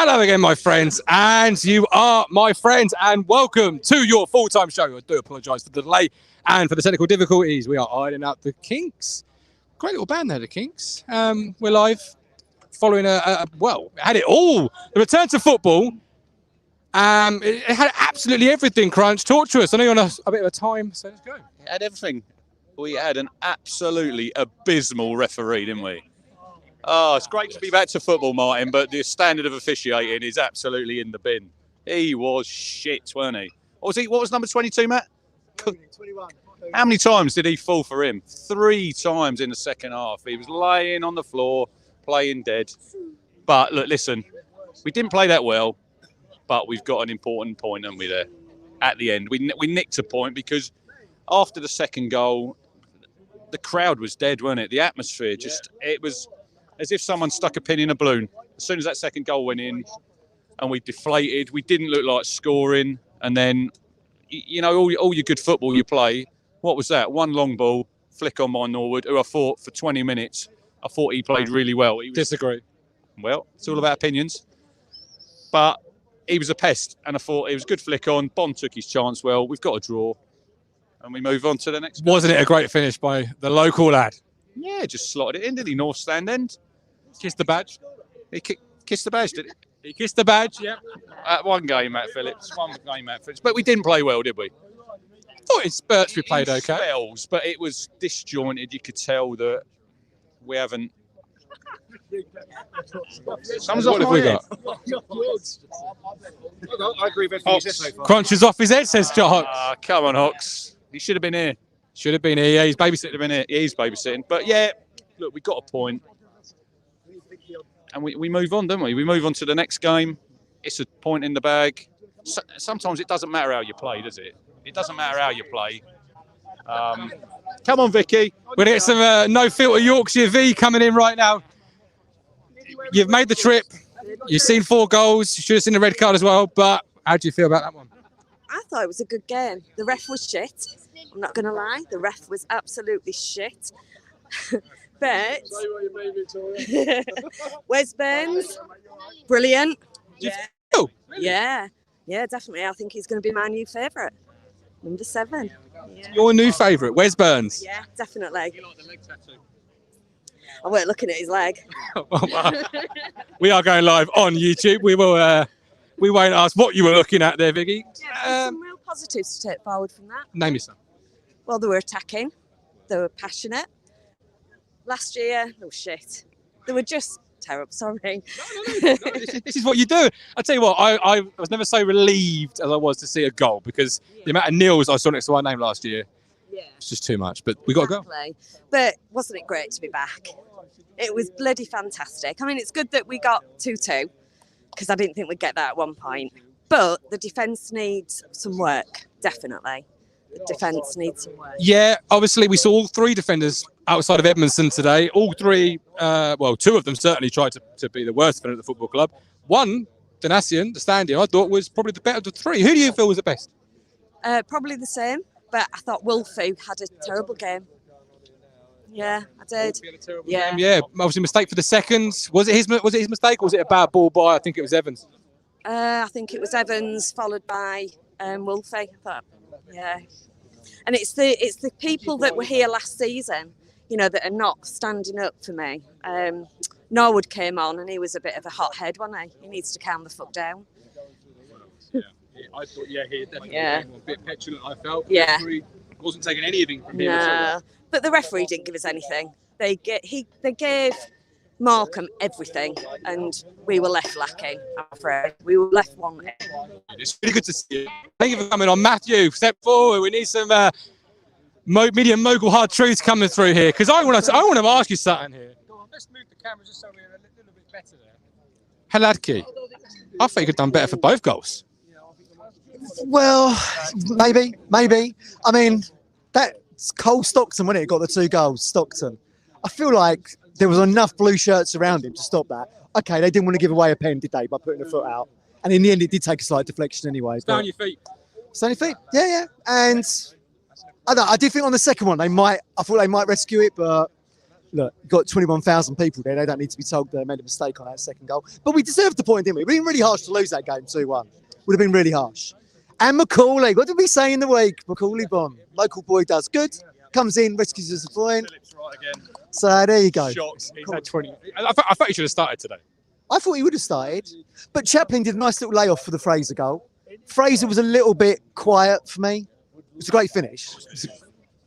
Hello again, my friends, and you are my friends, and welcome to your full-time show. I do apologise for the delay and for the technical difficulties. We are ironing out the kinks. Great little band there, the Kinks. We're live following well, it had it all. The return to football. It had absolutely everything, Crunch. Talk to us. I know you're on a bit of a time, so let's go. It had everything. We had an absolutely abysmal referee, didn't we? Oh, it's great to be back to football, Martin, but the standard of officiating is absolutely in the bin. He was shit, weren't he? What was he? What was number 22, Matt? 21. How many times did he fall for him? 3 times in the second half. He was laying on the floor, playing dead. But look, listen, we didn't play that well, but we've got an important point, haven't we, there? At the end, we nicked a point because after the second goal, the crowd was dead, weren't it? The atmosphere it was as if someone stuck a pin in a balloon. As soon as that second goal went in and we deflated, we didn't look like scoring. And then, you know, all your good football you play, what was that? One long ball, flick on by Norwood, who I thought for 20 minutes, I thought he played really well. Disagree. Well, it's all about opinions. But he was a pest, and I thought it was a good flick on. Bond took his chance well. We've got a draw, and we move on to the next. Wasn't it a great finish by the local lad? Yeah, just slotted it in, didn't he? North stand end. Kissed the badge. He kissed the badge, did he? He kissed the badge, yeah. At one game, Matt Phillips. But we didn't play well, did we? I thought in spurts we played okay. Spells, but it was disjointed. You could tell that we haven't. What have we got? I agree with everything so far. Crunch is off his head, says John. Come on, Hawks. He should have been here. Should have been here. Yeah, he's babysitting. Should have been here. He's babysitting. But yeah, look, we got a point. And we move on, don't we? We move on to the next game. It's a point in the bag. Sometimes it doesn't matter how you play, does it? It doesn't matter how you play. Come on, Vicky. We're going to get some no-filter Yorkshire V coming in right now. You've made the trip. You've seen 4 goals. You should have seen the red card as well. But how do you feel about that one? I thought it was a good game. The ref was shit. I'm not going to lie. The ref was absolutely shit. But Wes Burns, brilliant. Yeah, definitely. I think he's going to be my new favourite. Number 7. Yeah. Your new favourite, Wes Burns? Yeah, definitely. You like the leg tattoo? I weren't looking at his leg. We are going live on YouTube. We will. We won't ask what you were looking at there, Vicky. Yeah, there's some real positives to take forward from that. Name yourself. Well, they were attacking. They were passionate. Last year, they were shit. They were just terrible. Sorry. No, this is what you do. I tell you what, I was never so relieved as I was to see a goal because the amount of nils I saw next to our name last year, it's just too much. But we got to go. But wasn't it great to be back? It was bloody fantastic. I mean, it's good that we got 2-2 because I didn't think we'd get that at one point. But the defence needs some work, definitely. The defence needs some work. Yeah, obviously we saw all 3 defenders outside of Edmondson today. All 3, well, 2 of them certainly tried to be the worst defender at the football club. One, Donasian, the stand-in, I thought was probably the better of the 3. Who do you feel was the best? Probably the same, but I thought Wolfie had a terrible game. Yeah, I did. Yeah, obviously mistake for the second. Was it his mistake or was it a bad ball by, I think it was Evans? I think it was Evans followed by Wolfie. I thought, yeah. And it's the people that were here last season, you know, that are not standing up for me. Norwood came on and he was a bit of a hothead, wasn't he? He needs to calm the fuck down. Yeah, I thought, he definitely a bit petulant, I felt. Yeah. He wasn't taking anything from him. No, but the referee didn't give us anything. They gave Morecambe everything, and we were left lacking. I'm afraid we were left wanting. It's really good to see you. Thank you for coming on, Matthew. Step forward. We need some medium mogul hard truths coming through here because I want to ask you something here. Go on, let's move the camera just so we're a little bit better there. Haladki, I think you could have done better for both goals. Well, maybe. I mean, that's Cole Stockton, wasn't it? Got the 2 goals, Stockton. I feel like there was enough blue shirts around him to stop that. Okay, they didn't want to give away a pen, did they, by putting a foot out? And in the end, it did take a slight deflection anyway. Stand on your feet. Stand on your feet? Yeah. And I did think on the second one, I thought they might rescue it, but look, got 21,000 people there. They don't need to be told they made a mistake on that second goal. But we deserved the point, didn't we? We've been really harsh to lose that game 2-1. Would have been really harsh. And Macaulay, what did we say in the week? Macaulay Bond, local boy does good, comes in, rescues us a point. Phillips right again. So there you go. Shocked. He's had 20. I thought he should have started today. I thought he would have started, but Chaplin did a nice little layoff for the Fraser goal. Fraser was a little bit quiet for me. It was a great finish. It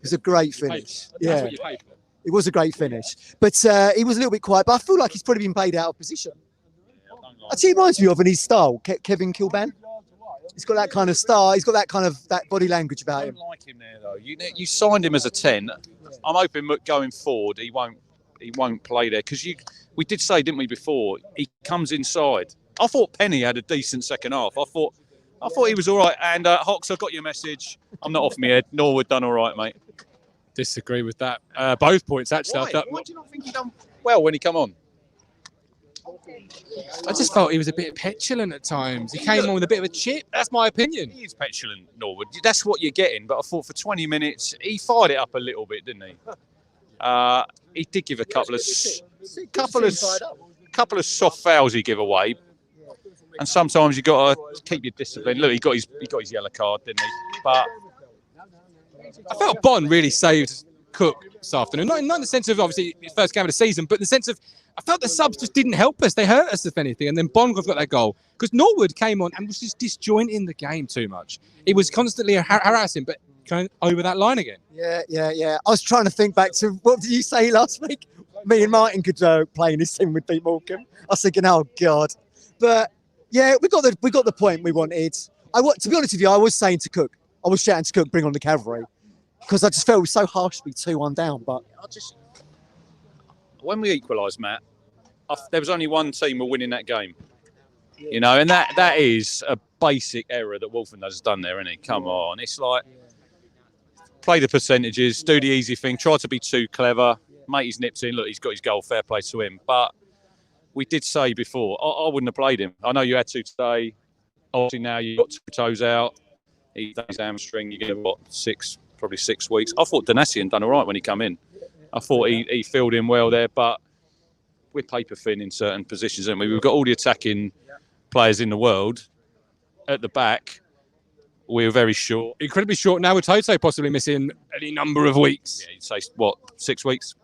was a great finish. That's Yeah, what you paid for. it was a great finish. But he was a little bit quiet, but I feel like he's probably been played out of position. Actually, he reminds me of in his style, Kevin Kilban. He's got that kind of style. He's got that body language I about him. don't like him there though. You signed him as a 10. I'm hoping going forward he won't play there because we did say, didn't we, before he comes inside. I thought Penny had a decent second half. I thought he was all right. And Hawks, I got your message. I'm not off my head. Norwood done all right, mate. Disagree with that. Both points, actually. Why do you not think he done well when he come on? I just felt he was a bit petulant at times. He came on with a bit of a chip. That's my opinion. He is petulant, Norwood. That's what you're getting. But I thought for 20 minutes he fired it up a little bit, didn't he? He did give a couple of soft fouls he gave away, and sometimes you got to keep your discipline. Look, he got his yellow card, didn't he? But I felt Bond really saved Cook this afternoon. Not in the sense of obviously his first game of the season, but in the sense of I felt the subs just didn't help us. They hurt us, if anything. And then Bond got that goal because Norwood came on and was just disjointing the game too much. It was constantly harassing, but going over that line again. Yeah. I was trying to think back to what did you say last week? Me and Martin could play in this team with beat Morecambe. I was thinking, oh God. But yeah, we got the point we wanted. To be honest with you, I was saying to Cook, I was shouting to Cook, bring on the cavalry, because I just felt it was so harsh to be 2-1 down. But when we equalised, Matt, there was only one team who were winning that game. You know, and that is a basic error that Wolfen has done there, isn't it? Come on. It's like, play the percentages, do the easy thing, try to be too clever. Mate, he's nipped in. Look, he's got his goal, fair play to him. But we did say before, I wouldn't have played him. I know you had to today. Obviously now you've got 2 toes out. He's done his hamstring. You give him, probably 6 weeks. I thought Donasian done all right when he come in. I thought he filled in well there, but we're paper thin in certain positions, haven't we? We've got all the attacking players in the world. At the back, we're very short. Incredibly short now with Toto possibly missing any number of weeks. Yeah, you'd say, what, 6 weeks?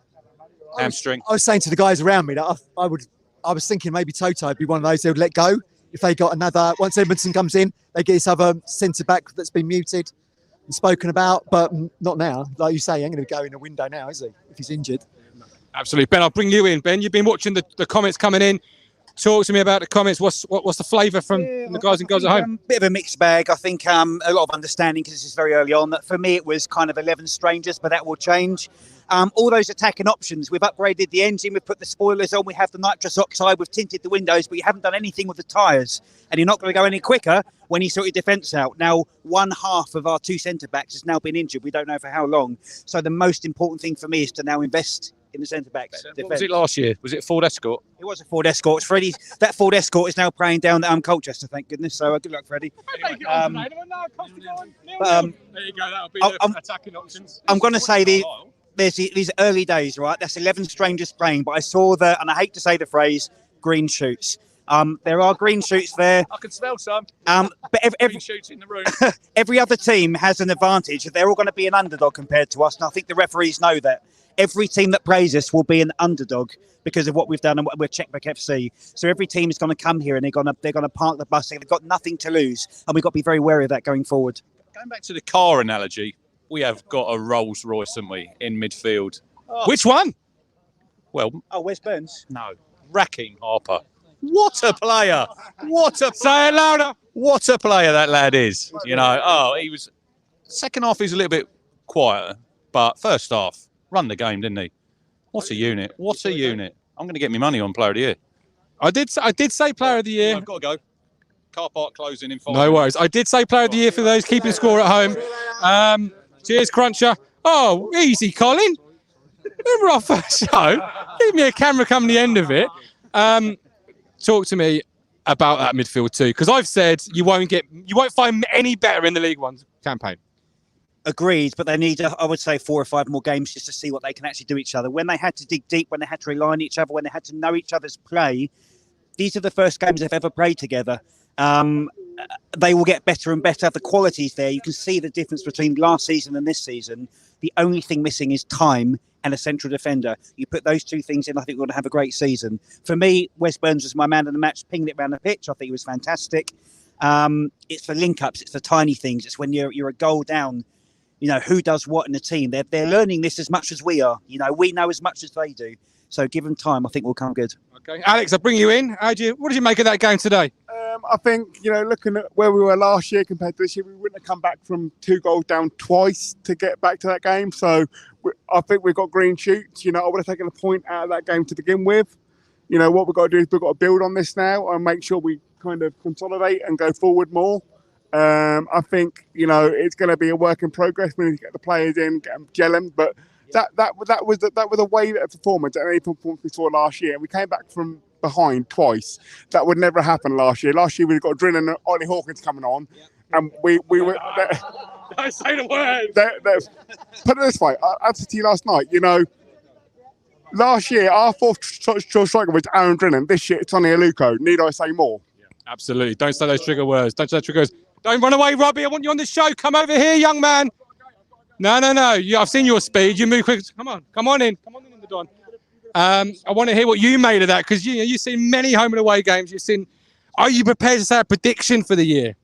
Hamstring. I was saying to the guys around me that I was thinking maybe Toto would be one of those they would let go if they got another. Once Edmondson comes in, they get this other centre back that's been muted and spoken about, but not now. Like you say, he ain't going to go in a window now, is he? If he's injured. Absolutely, Ben. I'll bring you in, Ben. You've been watching the comments coming in. Talk to me about the comments. What's the flavour from the guys and girls at home? Bit of a mixed bag. I think a lot of understanding because this is very early on. For me, it was kind of 11 strangers, but that will change. All those attacking options. We've upgraded the engine. We've put the spoilers on. We have the nitrous oxide. We've tinted the windows, but you haven't done anything with the tyres. And you're not going to go any quicker when you sort your defence out. Now, one half of our 2 centre-backs has now been injured. We don't know for how long. So the most important thing for me is to now invest in the centre-backs. What was it last year? Was it Ford Escort? It was a Ford Escort. That Ford Escort is now praying down at Colchester, thank goodness. So good luck, Freddie. There you go. That'll be the attacking options. I'm going to say there's these early days, right? That's 11 strangers playing, but I saw and I hate to say the phrase, green shoots. There are green shoots there. I can smell some. But Green shoots in the room. every other team has an advantage. They're all going to be an underdog compared to us, and I think the referees know that. Every team that plays us will be an underdog because of what we've done and what we're Checkback FC. So every team is going to come here and they're going to park the bus. They've got nothing to lose, and we've got to be very wary of that going forward. Going back to the car analogy, we have got a Rolls Royce, haven't we, in midfield? Which one? Well, Wes Burns? no, Racking Harper. What a player! Say it louder. What a player that lad is. You know, he was. Second half, he's a little bit quieter, but first half, run the game, didn't he? What a unit! What a unit! I'm going to get my money on Player of the Year. I did say Player of the Year. I've got to go. Car park closing in 5 No worries. I did say Player of the Year for those keeping score at home. Cheers, Cruncher. Oh, easy, Colin. Remember our first show? Give me a camera come the end of it. Talk to me about that midfield too, because I've said you won't find any better in the League One campaign. Agreed, but they need, I would say, 4 or 5 more games just to see what they can actually do each other. When they had to dig deep, when they had to rely on each other, when they had to know each other's play, these are the first games they've ever played together. They will get better and better. The quality's there. You can see the difference between last season and this season. The only thing missing is time and a central defender. You put those 2 things in, I think we're going to have a great season. For me, Wes Burns was my man of the match, pinged it around the pitch. I think he was fantastic. It's the link-ups, it's the tiny things. It's when you're a goal down, who does what in the team. They're learning this as much as we are. We know as much as they do. So give them time, I think we'll come good. Okay, Alex, I'll bring you in. What did you make of that game today? I think, looking at where we were last year compared to this year, we wouldn't have come back from 2 goals down twice to get back to that game. So I think we've got green shoots. I would have taken a point out of that game to begin with. What we've got to do is we've got to build on this now and make sure we kind of consolidate and go forward more. I think, it's going to be a work in progress. We need to get the players in, get them gelling. But that was a way better performance than any performance we saw last year. And we came back from behind twice. That would never happen last year. Last year we got Drin and Ollie Hawkins coming on, and we were. Don't say the word. Put it this way, I said to you last night. Last year our 4th choice striker was Aaron Drinnan. This year it's Sonny Aluko. Need I say more? Absolutely. Don't say those trigger words. Don't say those trigger words. Don't run away, Robbie. I want you on the show. Come over here, young man. No. I've seen your speed. You move quick. Come on in. Come on in the Don. I want to hear what you made of that, because you've seen many home and away games. Are you prepared to say a prediction for the year?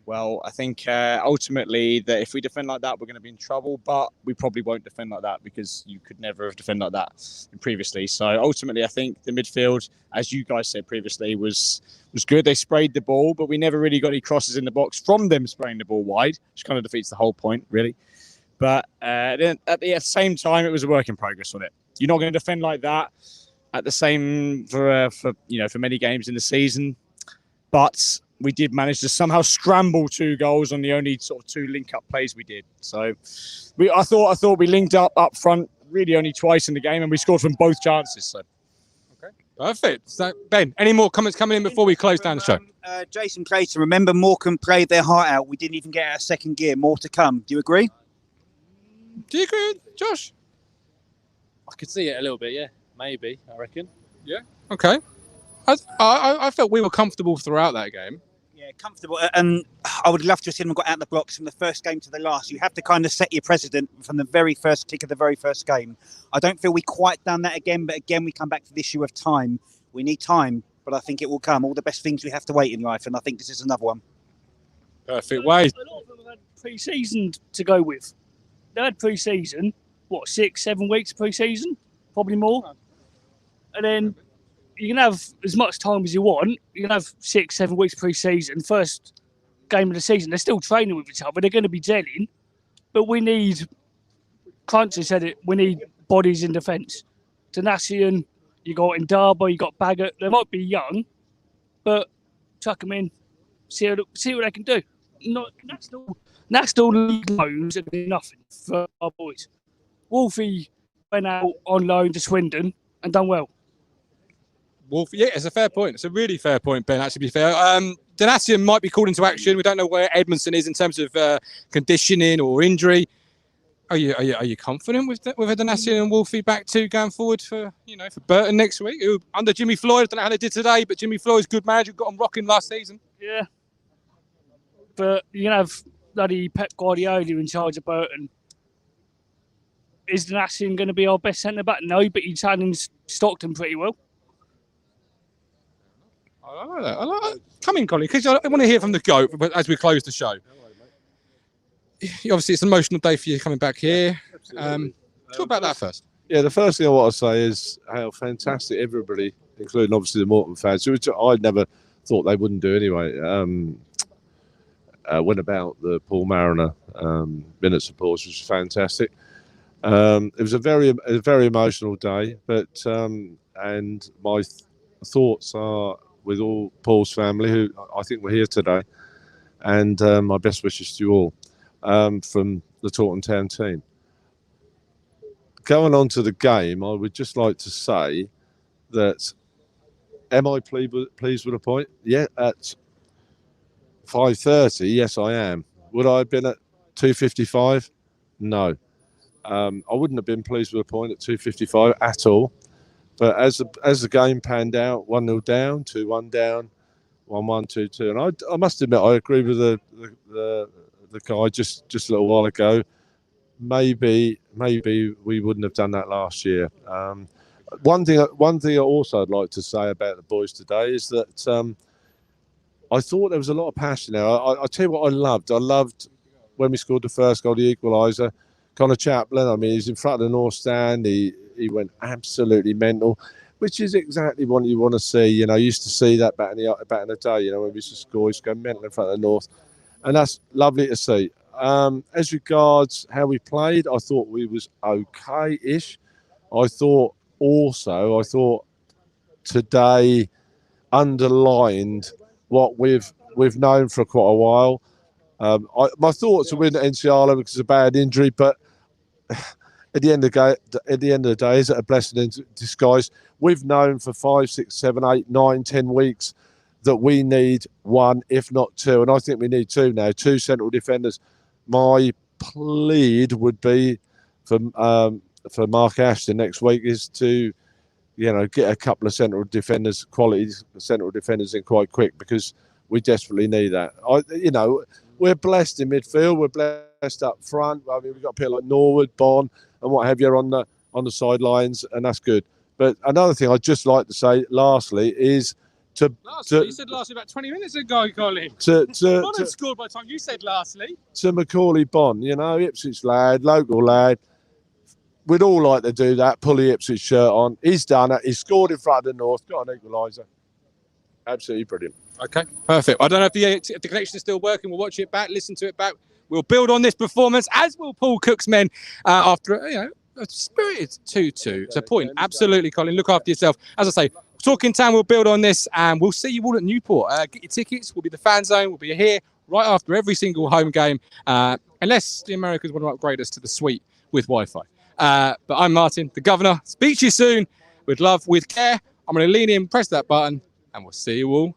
Well, I think ultimately that if we defend like that, we're going to be in trouble, but we probably won't defend like that because you could never have defended like that previously. So ultimately, I think the midfield, as you guys said previously, was good. They sprayed the ball, but we never really got any crosses in the box from them spraying the ball wide, which kind of defeats the whole point, really. But then at the same time, it was a work in progress on it. You're not going to defend like that at the same for many games in the season, but we did manage to somehow scramble 2 goals on the only sort of 2 link-up plays we did. So I thought we linked up front really only twice in the game, and we scored from both chances. So okay, perfect. So Ben, any more comments coming in before we close down the show? Jason Clayton, remember Morecambe played their heart out. We didn't even get out of 2nd gear. More to come. Do you agree? Do you agree, Josh? I could see it a little bit, yeah. Maybe, I reckon. Yeah. Okay. I felt we were comfortable throughout that game. Yeah, comfortable. And I would love to have seen them got out the blocks from the first game to the last. You have to kind of set your precedent from the very first kick of the very first game. I don't feel we quite done that again, but again, we come back to the issue of time. We need time, but I think it will come. All the best things we have to wait in life, and I think this is another one. Perfect way. A lot of them have had pre-season to go with. They had pre-season, 6-7 weeks pre-season, probably more. And then you can have as much time as you want. You can have 6-7 weeks pre-season, first game of the season. They're still training with each other. They're going to be gelling. But we need, Clancy said it, we need bodies in defence. Tenascion, you got Indaba, you got Baggett. They might be young, but chuck them in, see what they can do. National League loans are nothing for our boys. Wolfie went out on loan to Swindon and done well. Wolf, yeah, it's a fair point. It's a really fair point, Ben, actually, to be fair. Donatian might be called into action. We don't know where Edmondson is in terms of conditioning or injury. Are you confident with Donatian and Wolfie back to going forward for Burton next week? Under Jimmy Floyd, I don't know how they did today, but Jimmy Floyd's good manager, got them rocking last season. Yeah. But you can have bloody Pep Guardiola in charge of Burton. Is Donatian going to be our best centre-back? No, but he challenged Stockton pretty well. I like that. Come in, Colin, because I want to hear from the GOAT as we close the show. Obviously, it's an emotional day for you coming back here. Talk about that first. Yeah, the first thing I want to say is how fantastic everybody, including obviously the Morecambe fans, which I never thought they wouldn't do anyway, went about the Paul Mariner minute supports, which was fantastic. It was a very emotional day, but and my thoughts are with all Paul's family, who I think were here today, and my best wishes to you all from the Taunton Town team. Going on to the game, I would just like to say that, am I pleased with a point? Yeah, at 5:30, yes, I am. Would I have been at 2:55? No. I wouldn't have been pleased with a point at 2:55 at all. But as the game panned out, 1-0 down, 2-1 down, 1-1, 2-2, and I must admit I agree with the guy just a little while ago. Maybe we wouldn't have done that last year. One thing also I'd like to say about the boys today is that I thought there was a lot of passion there. I tell you what I loved when we scored the first goal, the equaliser. Connor Chaplin, I mean, he's in front of the North Stand. He went absolutely mental, which is exactly what you want to see. You know, I used to see that back in the day, you know, when we used to score, he used to go mental in front of the North. And that's lovely to see. As regards how we played, I thought we was okay-ish. I thought today underlined what we've known for quite a while. My thoughts are with Enciala because of a bad injury, but at the end of the day, is it a blessing in disguise? We've known for 5, 6, 7, 8, 9, 10 weeks that we need one, if not two, and I think we need two now. 2 central defenders. My plead would be for Mark Ashton next week is to, you know, get a couple of quality central defenders in quite quick, because we desperately need that. We're blessed in midfield. We're blessed up front. I mean, we've got people like Norwood, Bon, and what have you on the sidelines, and that's good. But another thing I'd just like to say, lastly, is you said lastly about 20 minutes ago, Colin. Bon had scored by the time you said lastly. To Macaulay Bon, you know, Ipswich lad, local lad. We'd all like to do that, pull the Ipswich shirt on. He's done it. He's scored in front of the North, got an equaliser. Absolutely brilliant. Okay, perfect. I don't know if the connection is still working. We'll watch it back, listen to it back. We'll build on this performance, as will Paul Cook's men, after a spirited 2-2. It's a point. Absolutely, Colin. Look after yourself. As I say, Talking Town, we'll build on this, and we'll see you all at Newport. Get your tickets. We'll be the fan zone. We'll be here right after every single home game, unless the Americans want to upgrade us to the suite with Wi-Fi. But I'm Martin, the Governor. Speak to you soon. With love, with care. I'm going to lean in, press that button, and we'll see you all